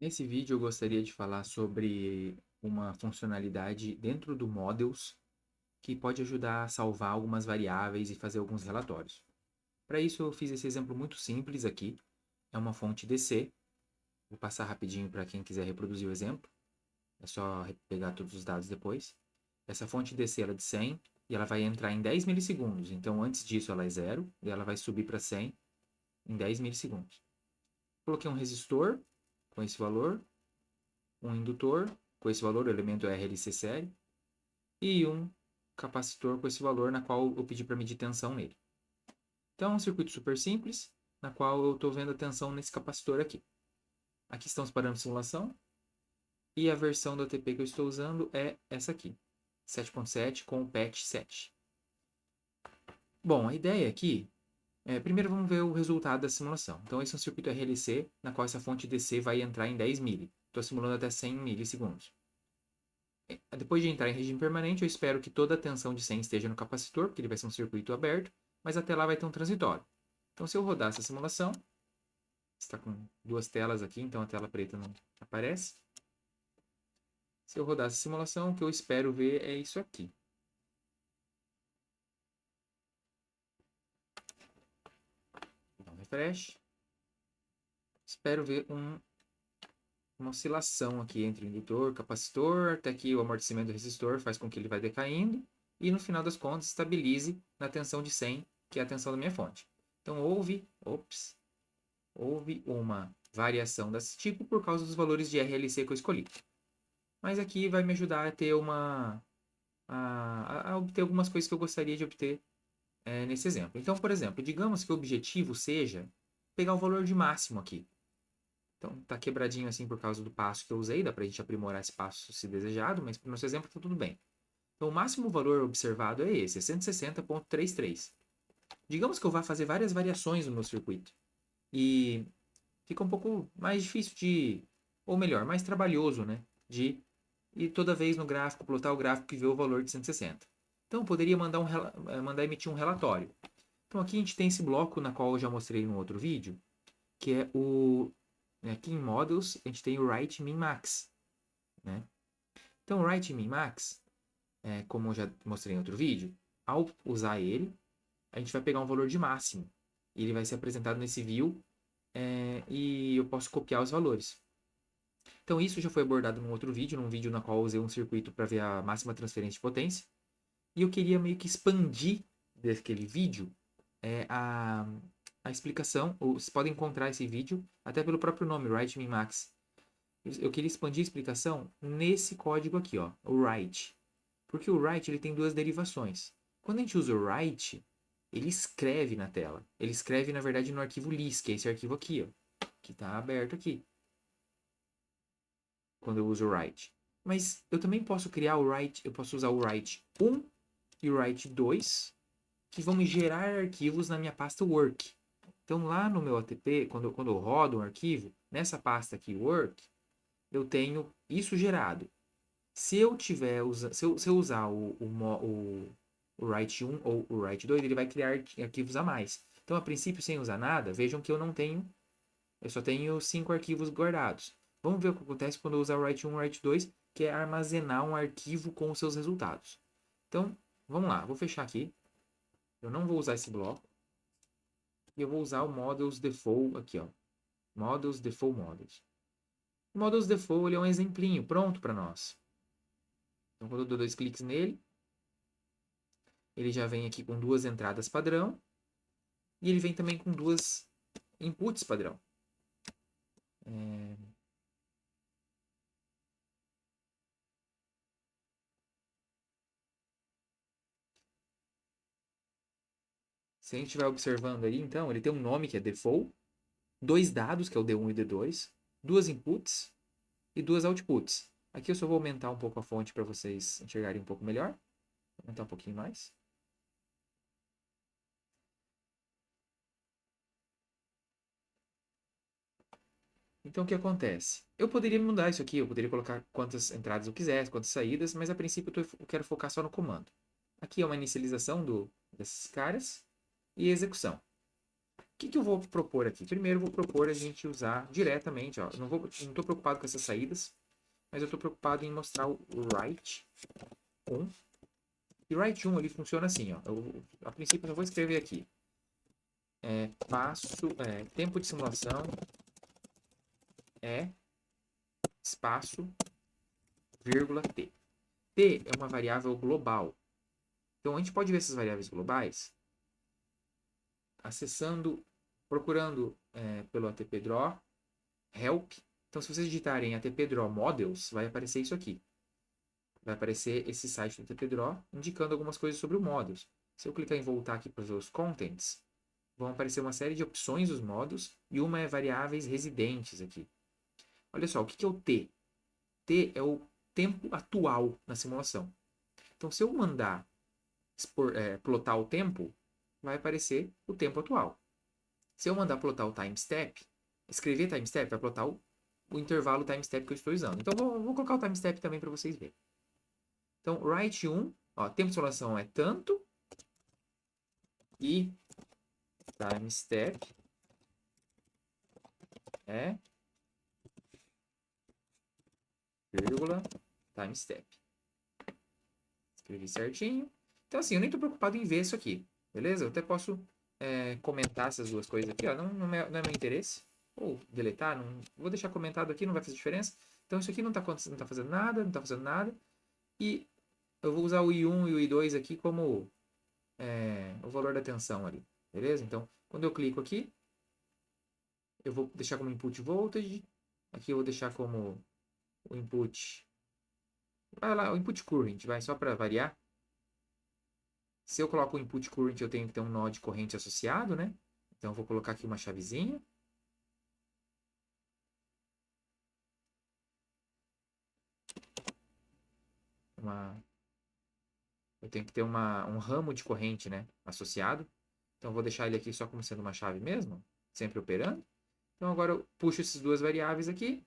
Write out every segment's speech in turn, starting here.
Nesse vídeo eu gostaria de falar sobre uma funcionalidade dentro do Models que pode ajudar a salvar algumas variáveis e fazer alguns relatórios. Para isso eu fiz esse exemplo muito simples aqui. É uma fonte DC. Vou passar rapidinho para quem quiser reproduzir o exemplo. É só pegar todos os dados depois. Essa fonte DC ela é de 100 e ela vai entrar em 10 milissegundos. Então antes disso ela é zero e ela vai subir para 100 em 10 milissegundos. Coloquei um resistor com esse valor, um indutor com esse valor, o elemento RLC série, e um capacitor com esse valor, na qual eu pedi para medir tensão nele. Então, é um circuito super simples, na qual eu estou vendo a tensão nesse capacitor aqui. Aqui estão os parâmetros de simulação, e a versão do ATP que eu estou usando é essa aqui, 7.7 com o patch 7. Bom, a ideia aqui primeiro vamos ver o resultado da simulação. Então, esse é um circuito RLC, na qual essa fonte DC vai entrar em 10 mili. Estou simulando até 100 milissegundos. Depois de entrar em regime permanente, eu espero que toda a tensão de 100 esteja no capacitor, porque ele vai ser um circuito aberto, mas até lá vai ter um transitório. Então, se eu rodar essa simulação, está com duas telas aqui, então a tela preta não aparece. Se eu rodar essa simulação, o que eu espero ver é isso aqui. Então, refresh. Espero ver uma oscilação aqui entre indutor e capacitor, até que o amortecimento do resistor faz com que ele vai decaindo e no final das contas estabilize na tensão de 100, que é a tensão da minha fonte. Então houve uma variação desse tipo por causa dos valores de RLC que eu escolhi. Mas aqui vai me ajudar a ter a obter algumas coisas que eu gostaria de obter nesse exemplo. Então, por exemplo, digamos que o objetivo seja pegar o valor de máximo aqui. Então, está quebradinho assim por causa do passo que eu usei, dá para a gente aprimorar esse passo se desejado, mas para o nosso exemplo está tudo bem. Então, o máximo valor observado é esse, é 160.33. Digamos que eu vá fazer várias variações no meu circuito. E fica um pouco mais difícil ou melhor, mais trabalhoso, né? De ir toda vez no gráfico, plotar o gráfico e ver o valor de 160. Então, eu poderia mandar emitir um relatório. Então, aqui a gente tem esse bloco na qual eu já mostrei no outro vídeo, que é aqui em Models, a gente tem o Write Min Max. Né? Então, o Write Min Max, como eu já mostrei em outro vídeo, ao usar ele, a gente vai pegar um valor de máximo. E ele vai ser apresentado nesse view e eu posso copiar os valores. Então, isso já foi abordado num outro vídeo, num vídeo na qual eu usei um circuito para ver a máxima transferência de potência. E eu queria meio que expandir daquele vídeo a explicação. Vocês podem encontrar esse vídeo até pelo próprio nome, Write Min Max. Eu queria expandir a explicação nesse código aqui, ó, o write. Porque o write ele tem duas derivações. Quando a gente usa o write, ele escreve na tela. Ele escreve, na verdade, no arquivo lis, que é esse arquivo aqui, ó, que está aberto aqui. Quando eu uso o write. Mas eu também posso criar o write, eu posso usar o write 1 e o write 2, que vão me gerar arquivos na minha pasta work. Então lá no meu ATP, quando eu rodo um arquivo, nessa pasta aqui work, eu tenho isso gerado. Se eu usar o write 1 ou o write 2, ele vai criar arquivos a mais. Então, a princípio, sem usar nada, vejam que eu só tenho 5 arquivos guardados. Vamos ver o que acontece quando eu usar o write 1 e o write 2, que é armazenar um arquivo com os seus resultados. Então, vamos lá, vou fechar aqui. Eu não vou usar esse bloco. E eu vou usar o models default aqui, ó. Models default models. O models default ele é um exemplinho pronto para nós. Então, quando eu dou 2 cliques nele, ele já vem aqui com duas entradas padrão. E ele vem também com duas inputs padrão. Se a gente estiver observando aí, então, ele tem um nome que é default, dois dados, que é o D1 e o D2, duas inputs e duas outputs. Aqui eu só vou aumentar um pouco a fonte para vocês enxergarem um pouco melhor. Vou aumentar um pouquinho mais. Então, o que acontece? Eu poderia mudar isso aqui, eu poderia colocar quantas entradas eu quisesse, quantas saídas, mas a princípio eu quero focar só no comando. Aqui é uma inicialização desses caras e execução. O que eu vou propor aqui? Primeiro, eu vou propor a gente usar diretamente, ó. Não estou preocupado com essas saídas, mas eu estou preocupado em mostrar o write 1. E write 1 ele funciona assim, ó. A princípio, eu vou escrever aqui. Tempo de simulação espaço, vírgula, t. T é uma variável global. Então, a gente pode ver essas variáveis globais procurando pelo ATP-Draw, help. Então, se vocês digitarem ATP-Draw Models, vai aparecer isso aqui. Vai aparecer esse site do ATP-Draw indicando algumas coisas sobre o Models. Se eu clicar em voltar aqui para os contents, vão aparecer uma série de opções dos modos e uma é variáveis residentes aqui. Olha só, o que é o T? T é o tempo atual na simulação. Então, se eu mandar plotar o tempo, vai aparecer o tempo atual. Se eu mandar plotar o time step, escrever time step, vai plotar o intervalo time step que eu estou usando. Então, vou colocar o time step também para vocês verem. Então, write 1, ó, tempo de simulação é tanto e time step é vírgula time step. Escrevi certinho. Então, assim, eu nem estou preocupado em ver isso aqui, beleza? Eu até posso comentar essas duas coisas aqui, ó. Não é meu interesse. Ou deletar, não, vou deixar comentado aqui, não vai fazer diferença. Então, isso aqui não está fazendo nada, não está fazendo nada. E eu vou usar o I1 e o I2 aqui como o valor da tensão ali, beleza? Então, quando eu clico aqui, eu vou deixar como input voltage. Aqui eu vou deixar como o input... Vai lá, o input current, vai, só para variar. Se eu coloco o input current, eu tenho que ter um nó de corrente associado, né? Então, eu vou colocar aqui uma chavezinha. Eu tenho que ter um ramo de corrente, né, associado. Então, eu vou deixar ele aqui só como sendo uma chave mesmo, sempre operando. Então, agora eu puxo essas duas variáveis aqui.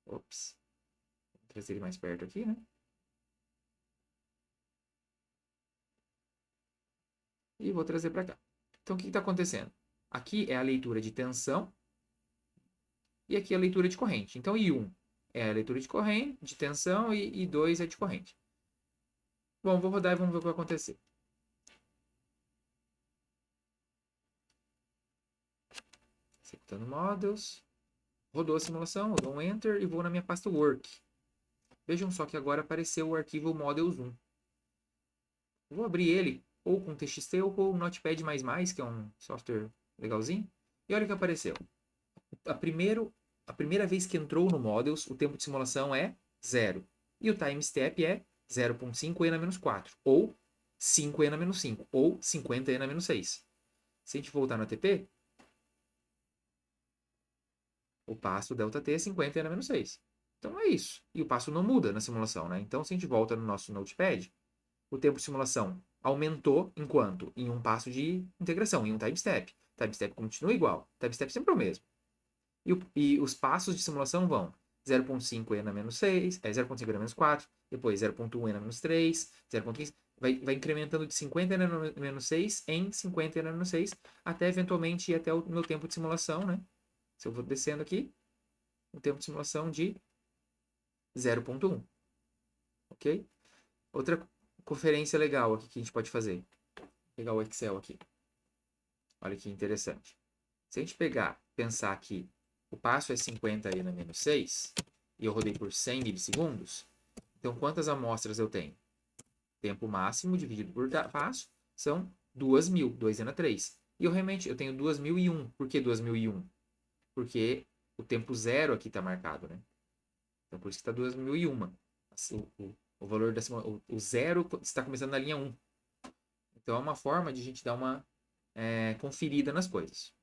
Ops. Vou trazer ele mais perto aqui, né? E vou trazer para cá. Então, o que está acontecendo? Aqui é a leitura de tensão e aqui é a leitura de corrente. Então, I1 é a leitura de corrente, de tensão e I2 é de corrente. Bom, vou rodar e vamos ver o que vai acontecer. Executando models. Rodou a simulação, eu dou um Enter e vou na minha pasta Work. Vejam só que agora apareceu o arquivo Models1. Vou abrir ele ou com TXT ou com o Notepad++, que é um software legalzinho. E olha o que apareceu. A primeira vez que entrou no Models, o tempo de simulação é 0. E o time step é 0.5 e na menos 4. Ou 5 e na menos 5. Ou 50 e na menos 6. Se a gente voltar no ATP, o passo ΔT é 50 e na menos 6. Então é isso. E o passo não muda na simulação, né? Então, se a gente volta no nosso Notepad, o tempo de simulação aumentou enquanto? Em um passo de integração, em um time step. Time step continua igual. Time step sempre é o mesmo. E os passos de simulação vão 0.5 e na menos 6, 0.5 e na menos 4, depois 0.1 e na menos 3, 0.15, vai incrementando de 50 e na menos 6 em 50 e na menos 6, até eventualmente ir até o meu tempo de simulação, né? Se eu vou descendo aqui, o tempo de simulação de 0.1. Ok? Outra conferência legal aqui que a gente pode fazer. Vou pegar o Excel aqui. Olha que interessante. Se a gente pensar que o passo é 50 e na menos 6, e eu rodei por 100 milissegundos, então quantas amostras eu tenho? Tempo máximo dividido por passo são 2.000, 2 e na 3. E eu tenho 2.001. Por que 2.001? Porque o tempo zero aqui está marcado, né? Então por isso que está 2.001. O valor o zero está começando na linha 1. Então é uma forma de a gente dar uma conferida nas coisas.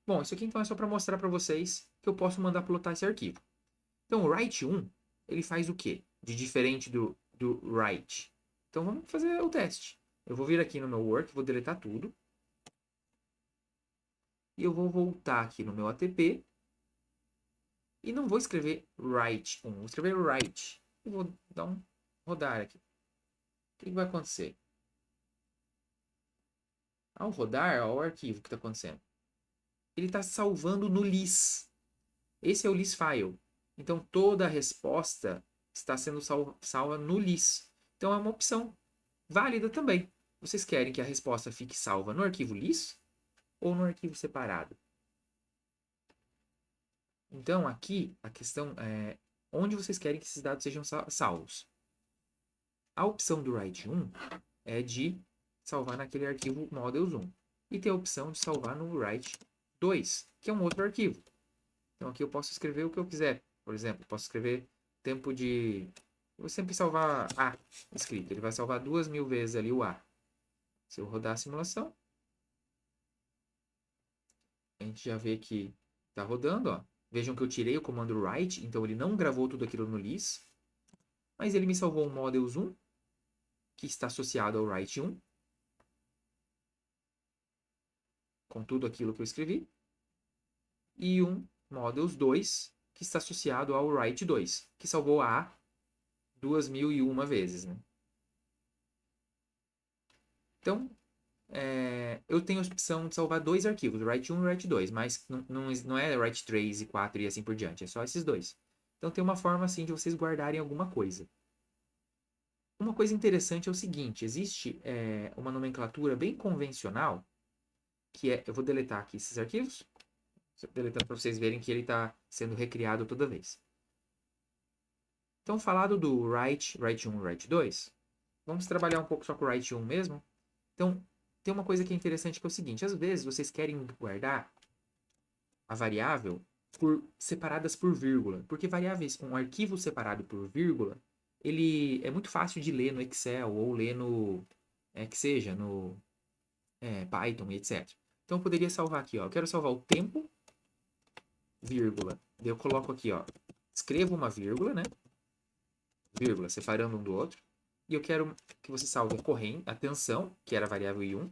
Bom, isso aqui então é só para mostrar para vocês que eu posso mandar plotar esse arquivo. Então o write 1, ele faz o quê? De diferente do write. Então vamos fazer o teste. Eu vou vir aqui no meu work, vou deletar tudo. E eu vou voltar aqui no meu ATP. E não vou escrever write 1, vou escrever write. E vou dar um rodar aqui. O que vai acontecer? Ao rodar, ó, o arquivo que está acontecendo. Ele está salvando no lis. Esse é o lis file. Então, toda a resposta está sendo salva no lis. Então, é uma opção válida também. Vocês querem que a resposta fique salva no arquivo lis ou no arquivo separado? Então, aqui, a questão é onde vocês querem que esses dados sejam salvos. A opção do write 1 é de salvar naquele arquivo models1. E tem a opção de salvar no write 2, que é um outro arquivo. Então, aqui eu posso escrever o que eu quiser. Por exemplo, posso escrever tempo de... Eu vou sempre salvar A escrito. Ele vai salvar 2000 vezes ali o A. Se eu rodar a simulação, a gente já vê que está rodando, ó. Vejam que eu tirei o comando write, então ele não gravou tudo aquilo no lis, mas ele me salvou um models1, que está associado ao write 1, com tudo aquilo que eu escrevi, e um models 2, que está associado ao write 2, que salvou a 2001 vezes, né? Então, eu tenho a opção de salvar dois arquivos, write 1 e write 2, mas não é write 3 e 4 e assim por diante, é só esses dois. Então tem uma forma assim de vocês guardarem alguma coisa. Uma coisa interessante é o seguinte, existe uma nomenclatura bem convencional, que é, eu vou deletar aqui esses arquivos, deletando para vocês verem que ele está sendo recriado toda vez. Então, falado do write 1 e write 2, vamos trabalhar um pouco só com o write 1 mesmo. Então, tem uma coisa que é interessante que é o seguinte, às vezes vocês querem guardar a variável separadas por vírgula, porque variáveis, um arquivo separado por vírgula, ele é muito fácil de ler no Excel ou ler no, que seja, no Python, etc. Então, eu poderia salvar aqui, ó, eu quero salvar o tempo, vírgula, daí eu coloco aqui, ó, escrevo uma vírgula, né, vírgula, separando um do outro, e eu quero que você salve a corrente, a tensão, que era a variável i1,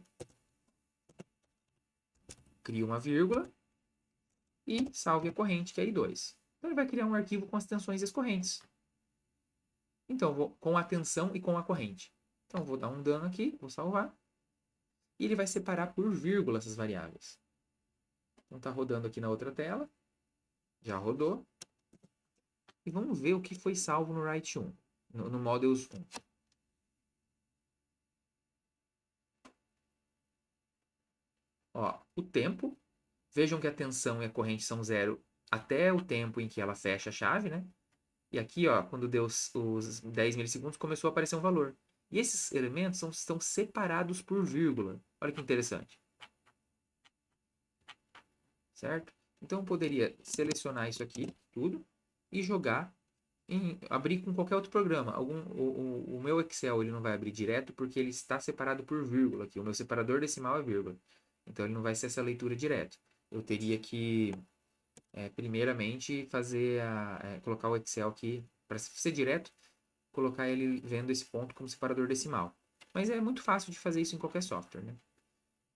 crio uma vírgula, e salve a corrente, que é i2. Então, ele vai criar um arquivo com as tensões e as correntes. Então, vou com a tensão e com a corrente. Então, vou dar um dano aqui, vou salvar. E ele vai separar por vírgula essas variáveis. Então, está rodando aqui na outra tela. Já rodou. E vamos ver o que foi salvo no write 1, no models 1. Ó, o tempo. Vejam que a tensão e a corrente são zero até o tempo em que ela fecha a chave, né? E aqui, ó, quando deu os 10 milissegundos, começou a aparecer um valor. E esses elementos estão separados por vírgula. Olha que interessante. Certo? Então, eu poderia selecionar isso aqui, tudo, e jogar, abrir com qualquer outro programa. O meu Excel ele não vai abrir direto porque ele está separado por vírgula aqui. O meu separador decimal é vírgula. Então, ele não vai ser essa leitura direto. Eu teria que, primeiramente, colocar o Excel aqui, para ser direto, colocar ele vendo esse ponto como separador decimal. Mas é muito fácil de fazer isso em qualquer software, né?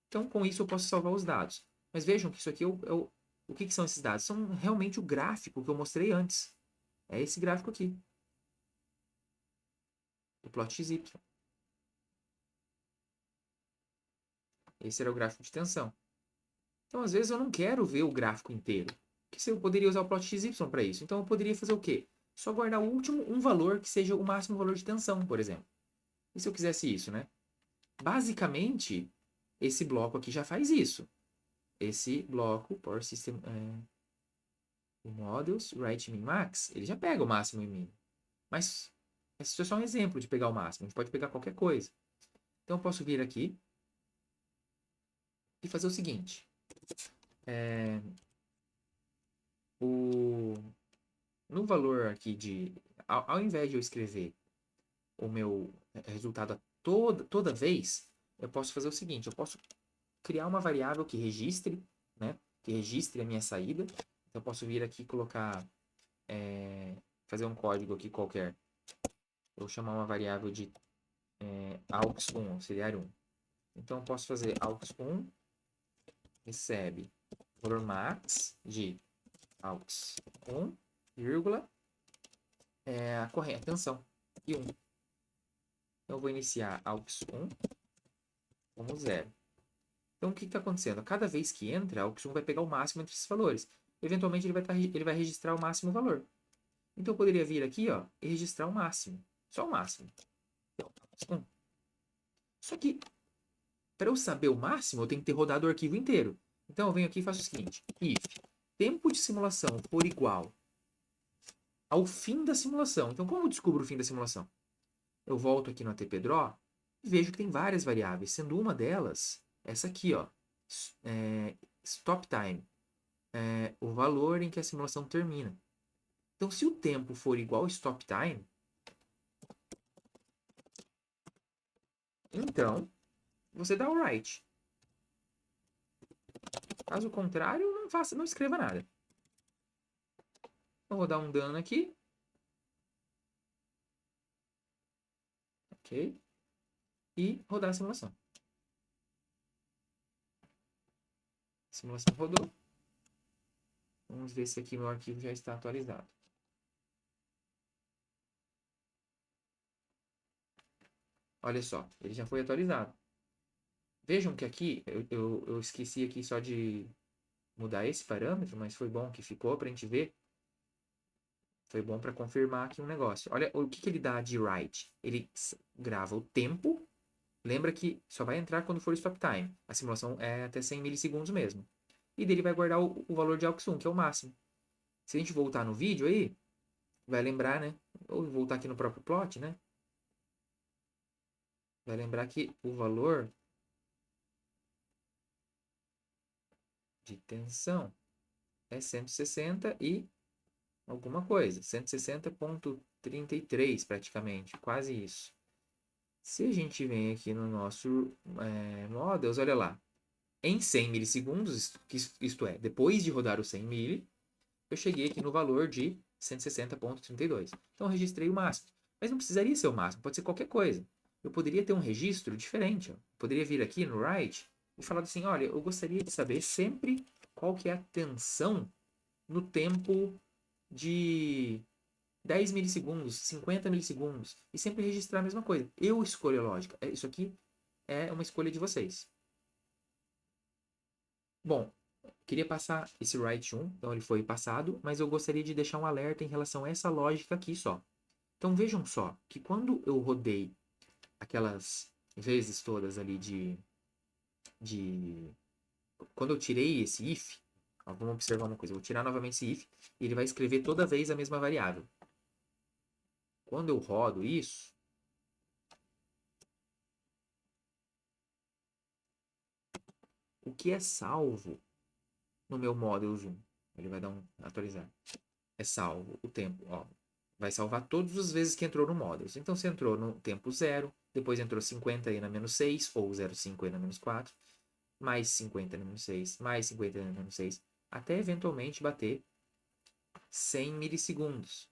Então, com isso, eu posso salvar os dados. Mas vejam que isso aqui o que são esses dados? São realmente o gráfico que eu mostrei antes. É esse gráfico aqui. O plot XY. Esse era o gráfico de tensão. Então, às vezes, eu não quero ver o gráfico inteiro. Porque eu poderia usar o plot XY para isso. Então, eu poderia fazer o quê? Só guardar o último um valor que seja o máximo valor de tensão, por exemplo. E se eu quisesse isso, né? Basicamente, esse bloco aqui já faz isso. Esse bloco, Power System Models, Write Min Max, ele já pega o máximo e mínimo. Mas esse é só um exemplo de pegar o máximo. A gente pode pegar qualquer coisa. Então, eu posso vir aqui e fazer o seguinte. No valor aqui de... Ao invés de eu escrever o meu resultado toda vez, eu posso fazer o seguinte. Eu posso criar uma variável que registre, né? Que registre a minha saída. Então, eu posso vir aqui e colocar... fazer um código aqui qualquer. Eu vou chamar uma variável de aux1, auxiliar 1. Então, eu posso fazer aux1 recebe valor max de aux1, vírgula, a corrente, tensão, e 1. Então, eu vou iniciar aux1 como 0. Então, o que está acontecendo? A cada vez que entra, a AUX1 vai pegar o máximo entre esses valores. Eventualmente, ele vai registrar o máximo valor. Então, eu poderia vir aqui, ó, e registrar o máximo. Só o máximo. Então, 1. Só que, para eu saber o máximo, eu tenho que ter rodado o arquivo inteiro. Então, eu venho aqui e faço o seguinte. If tempo de simulação for igual ao fim da simulação. Então, como eu descubro o fim da simulação? Eu volto aqui no ATPDraw e vejo que tem várias variáveis, sendo uma delas essa aqui, ó, stop time, o valor em que a simulação termina. Então, se o tempo for igual ao stop time, então você dá o write. Caso contrário, não escreva nada. Eu vou dar um done aqui. Ok. E rodar a simulação. A simulação rodou. Vamos ver se aqui meu arquivo já está atualizado. Olha só, ele já foi atualizado. Vejam que aqui, eu esqueci aqui só de mudar esse parâmetro, mas foi bom que ficou para a gente ver. Foi bom para confirmar aqui um negócio. Olha o que ele dá de write. Ele grava o tempo. Lembra que só vai entrar quando for stop time. A simulação é até 100 milissegundos mesmo. E dele vai guardar o valor de AUX1, que é o máximo. Se a gente voltar no vídeo aí, vai lembrar, né? Ou voltar aqui no próprio plot, né? Vai lembrar que o valor de tensão é 160 e alguma coisa. 160,33 praticamente. Quase isso. Se a gente vem aqui no nosso models, olha lá. Em 100 milissegundos, isto é, depois de rodar o 100 mili, eu cheguei aqui no valor de 160,32. Então, eu registrei o máximo. Mas não precisaria ser o máximo, pode ser qualquer coisa. Eu poderia ter um registro diferente. Ó. Eu poderia vir aqui no write e falar assim, olha, eu gostaria de saber sempre qual que é a tensão no tempo de 10 milissegundos, 50 milissegundos, e sempre registrar a mesma coisa. Eu escolho a lógica. Isso aqui é uma escolha de vocês. Bom, queria passar esse write 1, então ele foi passado, mas eu gostaria de deixar um alerta em relação a essa lógica aqui só. Então vejam só, que quando eu rodei aquelas vezes todas ali de... Quando eu tirei esse if, ó, vamos observar uma coisa, eu vou tirar novamente esse if, e ele vai escrever toda vez a mesma variável. Quando eu rodo isso, o que é salvo no meu model zoom? Ele vai dar um atualizar. É salvo o tempo, ó. Vai salvar todas as vezes que entrou no models. Então, se entrou no tempo 0, depois entrou 50 e na menos 6, ou 0,5 e na menos 4, mais 50 na menos 6, mais 50 na menos 6, até eventualmente bater 100 milissegundos.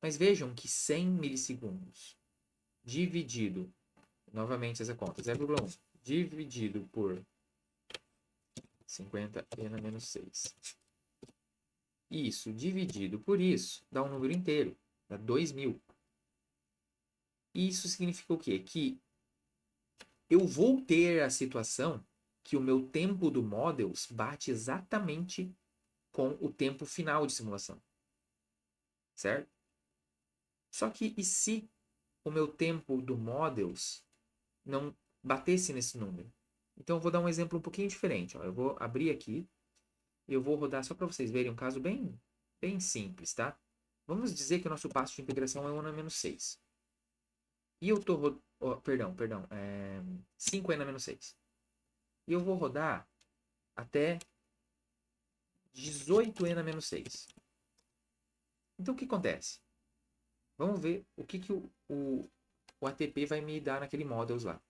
Mas vejam que 100 milissegundos dividido, novamente essa conta, 0,1, dividido por 50 e na menos 6. Isso dividido por isso dá um número inteiro, dá 2000. Isso significa o quê? Que eu vou ter a situação que o meu tempo do models bate exatamente com o tempo final de simulação. Certo? Só que e se o meu tempo do models não batesse nesse número? Então eu vou dar um exemplo um pouquinho diferente. Ó. Eu vou abrir aqui e eu vou rodar só para vocês verem um caso bem simples, tá? Vamos dizer que o nosso passo de integração é 1 na menos 6. E eu tô... perdão. 5 na menos 6. E eu vou rodar até 18 na menos 6. Então, o que acontece? Vamos ver o que o ATP vai me dar naquele models lá.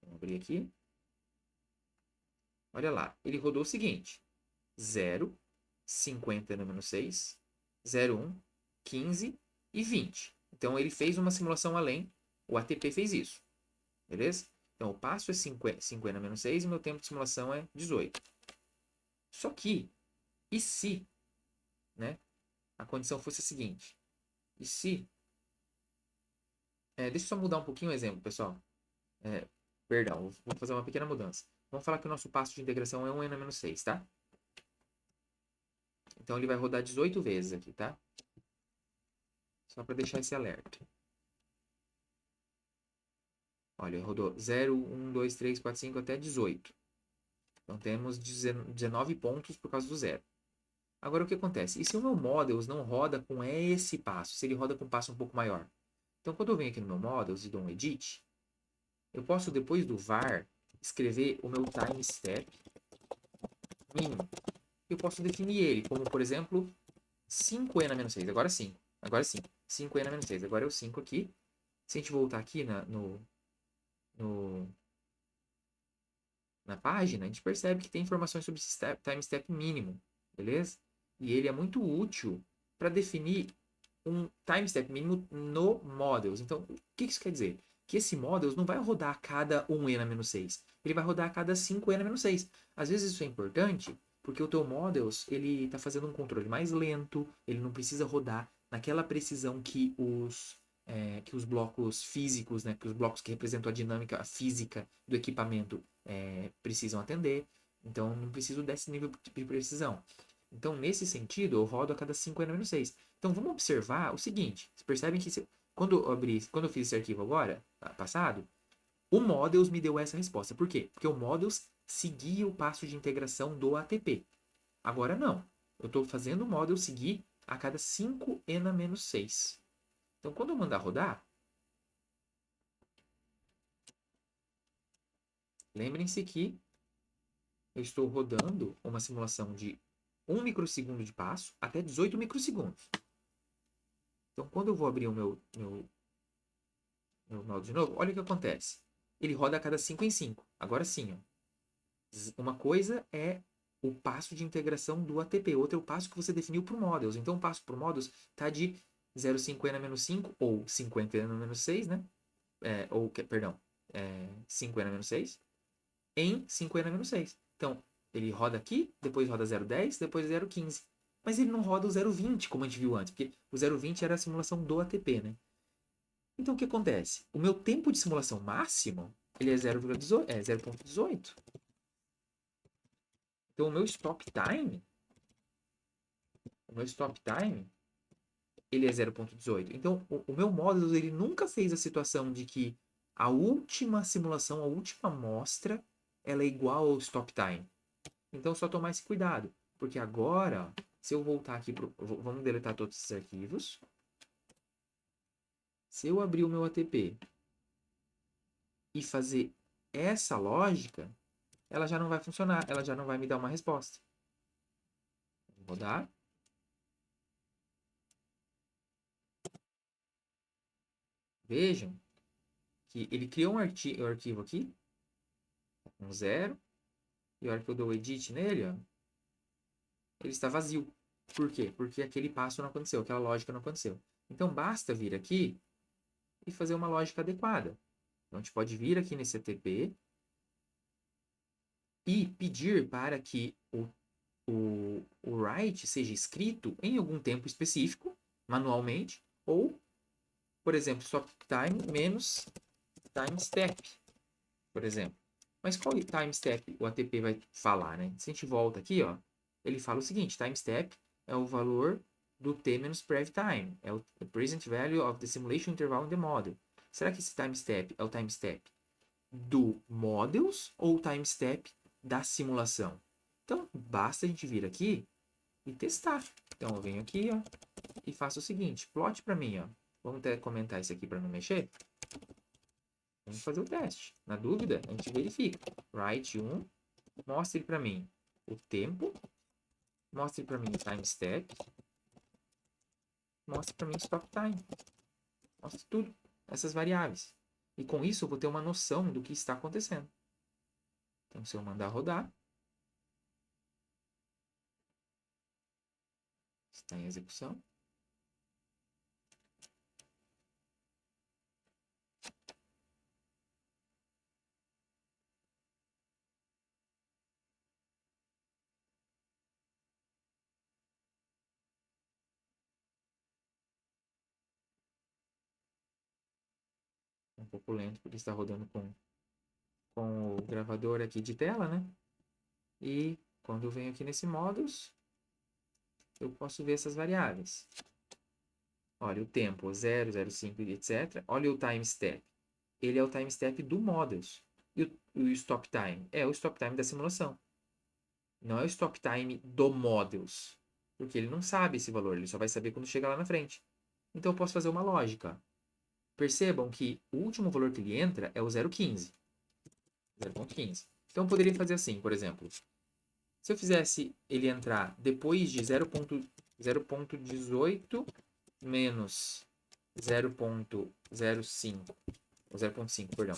Vamos abrir aqui. Olha lá, ele rodou o seguinte. 0, 50 na menos 6, 0, 1, 15 e 20. Então, ele fez uma simulação além. O ATP fez isso. Beleza? Então, o passo é 5 na menos 6 e meu tempo de simulação é 18. Só que, e se, né, a condição fosse a seguinte? E se Deixa eu só mudar um pouquinho o exemplo, pessoal. É, perdão, vou fazer uma pequena mudança. Vamos falar que o nosso passo de integração é 1n-6, tá? Então ele vai rodar 18 vezes aqui, tá? Só para deixar esse alerta. Olha, rodou 0, 1, 2, 3, 4, 5 até 18. Então temos 19 pontos por causa do zero. Agora o que acontece? E se o meu Models não roda com esse passo? Se ele roda com um passo um pouco maior? Então quando eu venho aqui no meu Models e dou um Edit, eu posso depois do var escrever o meu time step mínimo. Eu posso definir ele como, por exemplo, 5n-6. Agora sim. Agora sim. 5n-6. Agora é o 5 aqui. Se a gente voltar aqui no, na página, a gente percebe que tem informações sobre esse time step mínimo, beleza? E ele é muito útil para definir um time step mínimo no models. Então, o que isso quer dizer? Que esse models não vai rodar a cada 1n-6, ele vai rodar a cada 5n-6. Às vezes isso é importante porque o teu models ele está fazendo um controle mais lento, ele não precisa rodar naquela precisão que os blocos físicos, né, que os blocos que representam a dinâmica física do equipamento precisam atender. Então, não preciso desse nível de precisão. Então, nesse sentido, eu rodo a cada 5n-6. Então, vamos observar o seguinte. Vocês percebem que quando eu fiz esse arquivo agora, passado, o Models me deu essa resposta. Por quê? Porque o Models seguia o passo de integração do ATP. Agora não. Eu estou fazendo o Models seguir a cada 5n-6. Então, quando eu mandar rodar, lembrem-se que eu estou rodando uma simulação de 1 microsegundo de passo até 18 microsegundos. Então, quando eu vou abrir o meu modo de novo, olha o que acontece. Ele roda a cada 5 em 5. Agora sim, ó. Uma coisa é o passo de integração do ATP, outra é o passo que você definiu para o Models. Então, o passo para o Models está de 0,5n-5 ou 50n-6, né? Perdão, 5n-6 em 5n-6. Então, ele roda aqui, depois roda 0,10, depois 0,15. Mas ele não roda o 0,20, como a gente viu antes, porque o 0,20 era a simulação do ATP, né? Então, o que acontece? O meu tempo de simulação máximo, ele é 0,18. Então, o meu stop time, ele é 0,18. Então, o meu módulo, ele nunca fez a situação de que a última simulação, a última amostra, ela é igual ao stop time. Então, só tomar esse cuidado. Porque agora, ó, se eu voltar aqui, vamos deletar todos esses arquivos. Se eu abrir o meu ATP e fazer essa lógica, ela já não vai funcionar, ela já não vai me dar uma resposta. Vou rodar. Vejam que ele criou um arquivo aqui, um zero, e a hora que eu dou edit nele, ó, ele está vazio. Por quê? Porque aquele passo não aconteceu, aquela lógica não aconteceu. Então, basta vir aqui e fazer uma lógica adequada. Então, a gente pode vir aqui nesse ATP e pedir para que o write seja escrito em algum tempo específico, manualmente, ou, por exemplo, stop time menos time step, por exemplo. Mas qual time step o ATP vai falar, né? Se a gente volta aqui, ó, ele fala o seguinte: time step é o valor do t menos prev time, é o present value of the simulation interval in the model. Será que esse time step é o time step do models ou o time step da simulação? Então, basta a gente vir aqui e testar. Então, eu venho aqui, ó, e faço o seguinte: plot para mim, ó. Vamos até comentar isso aqui para não mexer. Vamos fazer o teste. Na dúvida, a gente verifica. Write 1, mostre para mim o tempo, mostre para mim o time step, mostre para mim o stop time. Mostre tudo, essas variáveis. E com isso eu vou ter uma noção do que está acontecendo. Então, se eu mandar rodar, está em execução. pouco lento porque está rodando com o gravador aqui de tela, né? E quando eu venho aqui nesse Models, eu posso ver essas variáveis. Olha o tempo, 0, 0,5, etc. Olha o time step. Ele é o time step do Models. E o stop time? É o stop time da simulação. Não é o stop time do Models. Porque ele não sabe esse valor, ele só vai saber quando chegar lá na frente. Então eu posso fazer uma lógica. Percebam que o último valor que ele entra é o 0,15. 0,15. Então eu poderia fazer assim, por exemplo. Se eu fizesse ele entrar depois de 0,18 menos 0,05, ou 0,5, perdão.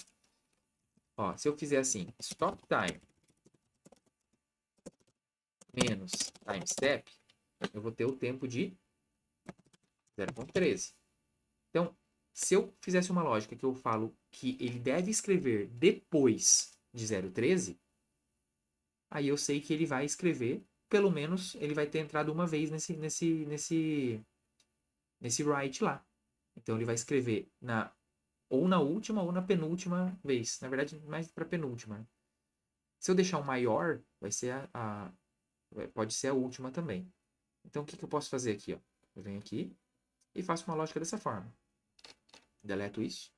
Ó, se eu fizer assim, stop time menos time step, eu vou ter o tempo de 0,13. Então, se eu fizesse uma lógica que eu falo que ele deve escrever depois de 0,13, aí eu sei que ele vai escrever, pelo menos ele vai ter entrado uma vez nesse write lá. Então ele vai escrever ou na última ou na penúltima vez. Na verdade, mais para penúltima. Né? Se eu deixar o maior, vai ser pode ser a última também. Então o que eu posso fazer aqui? Ó? Eu venho aqui e faço uma lógica dessa forma. Deleto isso.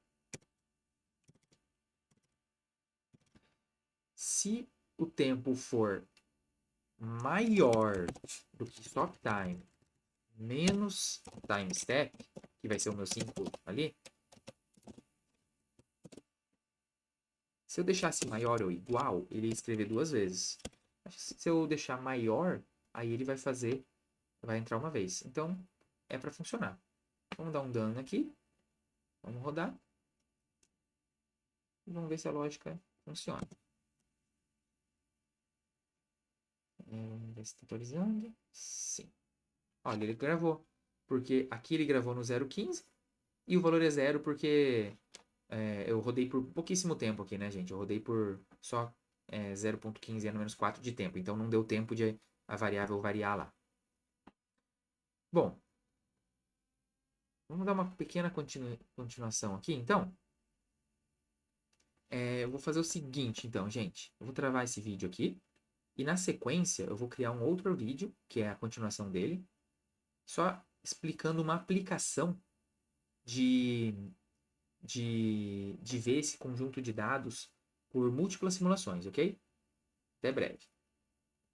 Se o tempo for maior do que stop time menos time step, que vai ser o meu 5 ali, se eu deixasse maior ou igual, ele ia escrever duas vezes. Se eu deixar maior, aí ele vai entrar uma vez. Então, é para funcionar. Vamos dar um dano aqui. Vamos rodar. E vamos ver se a lógica funciona. Vamos ver se está atualizando. Sim. Olha, ele gravou. Porque aqui ele gravou no 0,15. E o valor é 0 porque eu rodei por pouquíssimo tempo aqui, né, gente? Eu rodei por só 0,15 n menos 4 de tempo. Então não deu tempo de a variável variar lá. Bom, vamos dar uma pequena continuação aqui, então. Eu vou fazer o seguinte, então, gente. Eu vou travar esse vídeo aqui. E na sequência, eu vou criar um outro vídeo, que é a continuação dele. Só explicando uma aplicação de ver esse conjunto de dados por múltiplas simulações, ok? Até breve.